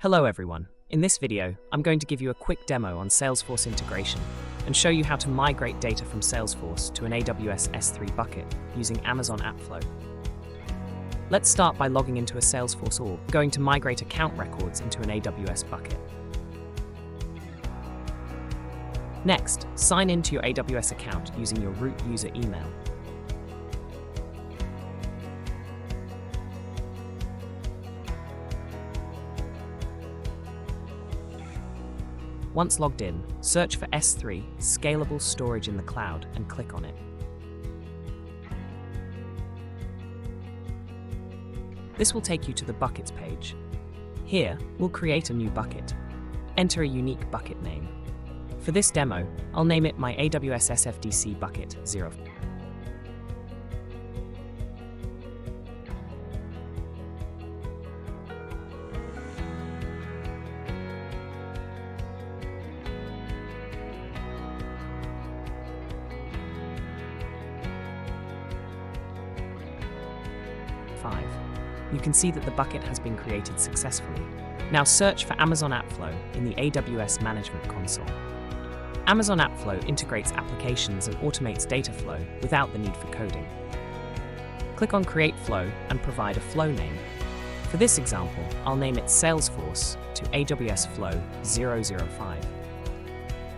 Hello everyone. In this video, I'm going to give you a quick demo on Salesforce Integration and show you how to migrate data from Salesforce to an AWS S3 bucket using Amazon AppFlow. Let's start by logging into a Salesforce org, going to migrate account records into an AWS bucket. Next, sign into your AWS account using your root user email. Once logged in, search for S3 Scalable Storage in the Cloud and click on it. This will take you to the Buckets page. Here, we'll create a new bucket. Enter a unique bucket name. For this demo, I'll name it my AWS SFDC Bucket 0. You can see that the bucket has been created successfully. Now search for Amazon AppFlow in the AWS Management Console. Amazon AppFlow integrates applications and automates data flow without the need for coding. Click on Create Flow and provide a flow name. For this example, I'll name it Salesforce to AWS Flow 005.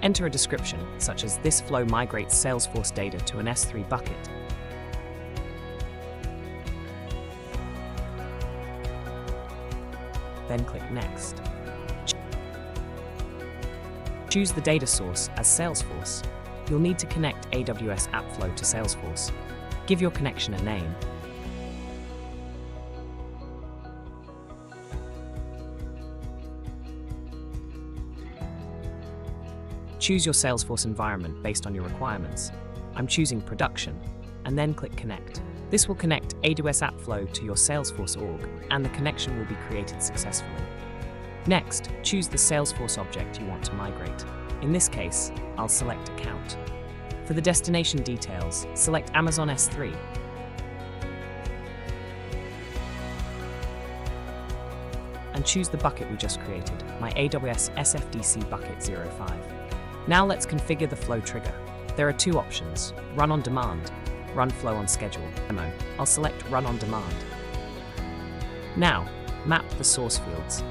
Enter a description such as this flow migrates Salesforce data to an S3 bucket. Then click Next. Choose the data source as Salesforce. You'll need to connect AWS AppFlow to Salesforce. Give your connection a name. Choose your Salesforce environment based on your requirements. I'm choosing Production, and then click Connect. This will connect AWS AppFlow to your Salesforce org, and the connection will be created successfully. Next, choose the Salesforce object you want to migrate. In this case, I'll select Account. For the destination details, select Amazon S3. And choose the bucket we just created, my AWS SFDC Bucket 05. Now let's configure the flow trigger. There are two options: Run on Demand, Run Flow on Schedule. I'll select Run on Demand. Now, map the source fields.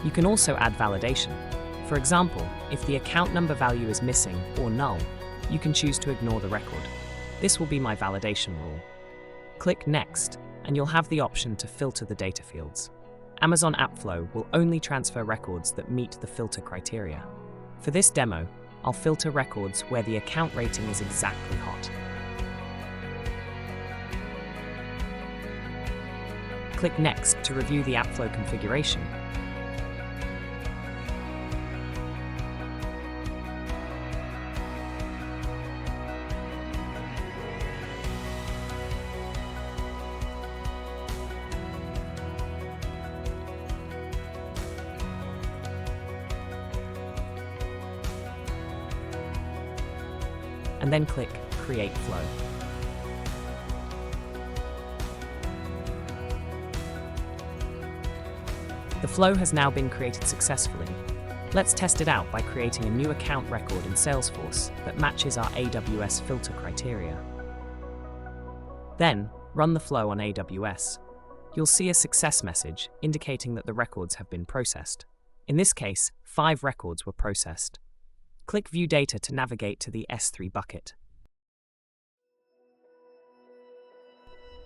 You can also add validation. For example, if the account number value is missing or null, you can choose to ignore the record. This will be my validation rule. Click Next, and you'll have the option to filter the data fields. Amazon AppFlow will only transfer records that meet the filter criteria. For this demo, I'll filter records where the account rating is exactly hot. Click Next to review the AppFlow configuration. And then click Create Flow. The flow has now been created successfully. Let's test it out by creating a new account record in Salesforce that matches our AWS filter criteria. Then, run the flow on AWS. You'll see a success message indicating that the records have been processed. In this case, 5 records were processed. Click View Data to navigate to the S3 bucket.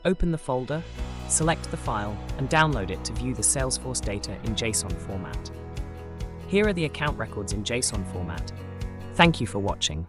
Open the folder, select the file, and download it to view the Salesforce data in JSON format. Here are the account records in JSON format. Thank you for watching.